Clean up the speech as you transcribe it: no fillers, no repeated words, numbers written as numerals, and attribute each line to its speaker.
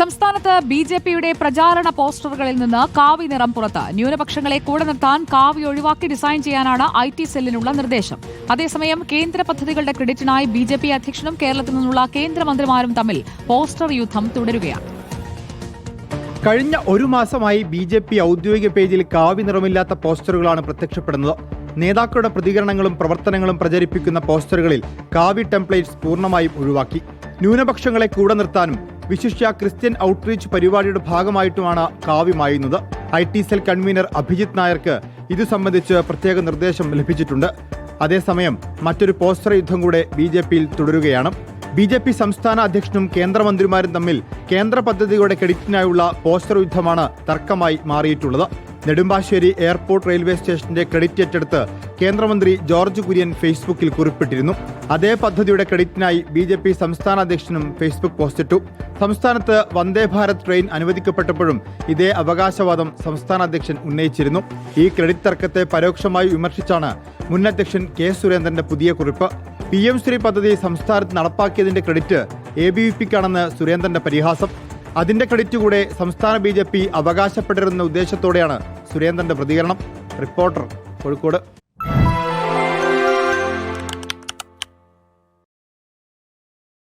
Speaker 1: സംസ്ഥാനത്ത് ബിജെപിയുടെ പ്രചാരണ പോസ്റ്ററുകളിൽ നിന്ന് കാവി നിറം പുറത്ത്. ന്യൂനപക്ഷങ്ങളെ കൂടെ നിർത്താൻ കാവി ഒഴിവാക്കി ഡിസൈൻ ചെയ്യാനാണ് IT സെല്ലിനുള്ള നിർദ്ദേശം. അതേസമയം കേന്ദ്ര പദ്ധതികളുടെ ക്രെഡിറ്റിനായി ബിജെപി അധ്യക്ഷനും കേരളത്തിൽ നിന്നുള്ള കേന്ദ്രമന്ത്രിമാരും തമ്മിൽ പോസ്റ്റർ യുദ്ധം തുടരുകയാണ്.
Speaker 2: കഴിഞ്ഞ ഒരു മാസമായി ബിജെപി ഔദ്യോഗിക പേജിൽ കാവി നിറമില്ലാത്ത പോസ്റ്ററുകളാണ് പ്രത്യക്ഷപ്പെടുന്നത്. നേതാക്കളുടെ പ്രതികരണങ്ങളും പ്രവർത്തനങ്ങളും പ്രചരിപ്പിക്കുന്ന പോസ്റ്ററുകളിൽ കാവി ടെംപ്ലേറ്റ്സ് പൂർണ്ണമായും ഒഴിവാക്കി. ന്യൂനപക്ഷങ്ങളെ കൂടെ നിർത്താനും വിശിഷ്യ ക്രിസ്ത്യൻ ഔട്ട്റീച്ച് പരിപാടിയുടെ ഭാഗമായിട്ടുമാണ് കാവി മായുന്നത്. IT സെൽ കൺവീനർ അഭിജിത്ത് നായർക്ക് ഇതു സംബന്ധിച്ച് പ്രത്യേക നിർദ്ദേശം ലഭിച്ചിട്ടുണ്ട്. അതേസമയം മറ്റൊരു പോസ്റ്റർ യുദ്ധം കൂടെ ബിജെപിയിൽ തുടരുകയാണ്. ബിജെപി സംസ്ഥാന അധ്യക്ഷനും കേന്ദ്രമന്ത്രിമാരും തമ്മിൽ കേന്ദ്ര പദ്ധതികളുടെ ക്രെഡിറ്റിനായുള്ള പോസ്റ്റർ യുദ്ധമാണ് തർക്കമായി മാറിയിട്ടുള്ളത്. നെടുമ്പാശ്ശേരി എയർപോർട്ട് റെയിൽവേ സ്റ്റേഷന്റെ ക്രെഡിറ്റ് ഏറ്റെടുത്ത് കേന്ദ്രമന്ത്രി ജോർജ് കുര്യൻ ഫേസ്ബുക്കിൽ കുറിപ്പിട്ടിരുന്നു. അതേ പദ്ധതിയുടെ ക്രെഡിറ്റിനായി ബിജെപി സംസ്ഥാന അധ്യക്ഷനും ഫേസ്ബുക്ക് പോസ്റ്റിട്ടു. സംസ്ഥാനത്ത് വന്ദേ ഭാരത് ട്രെയിൻ അനുവദിക്കപ്പെട്ടപ്പോഴും ഇതേ അവകാശവാദം സംസ്ഥാന അധ്യക്ഷൻ ഉന്നയിച്ചിരുന്നു. ഈ ക്രെഡിറ്റ് തർക്കത്തെ പരോക്ഷമായി വിമർശിച്ചാണ് മുൻ അധ്യക്ഷൻ കെ സുരേന്ദ്രന്റെ പുതിയ കുറിപ്പ്. PM ശ്രീ പദ്ധതി സംസ്ഥാനത്ത് നടപ്പാക്കിയതിന്റെ ക്രെഡിറ്റ് ABVPക്കാണെന്ന് സുരേന്ദ്രന്റെ പരിഹാസം. അതിന്റെ ക്രെഡിറ്റ് കൂടെ സംസ്ഥാന BJP അവകാശപ്പെട്ടിരുന്ന ഉദ്ദേശത്തോടെയാണ് സുരേന്ദ്രന്റെ പ്രതികരണം. റിപ്പോർട്ടർ, കോഴിക്കോട്.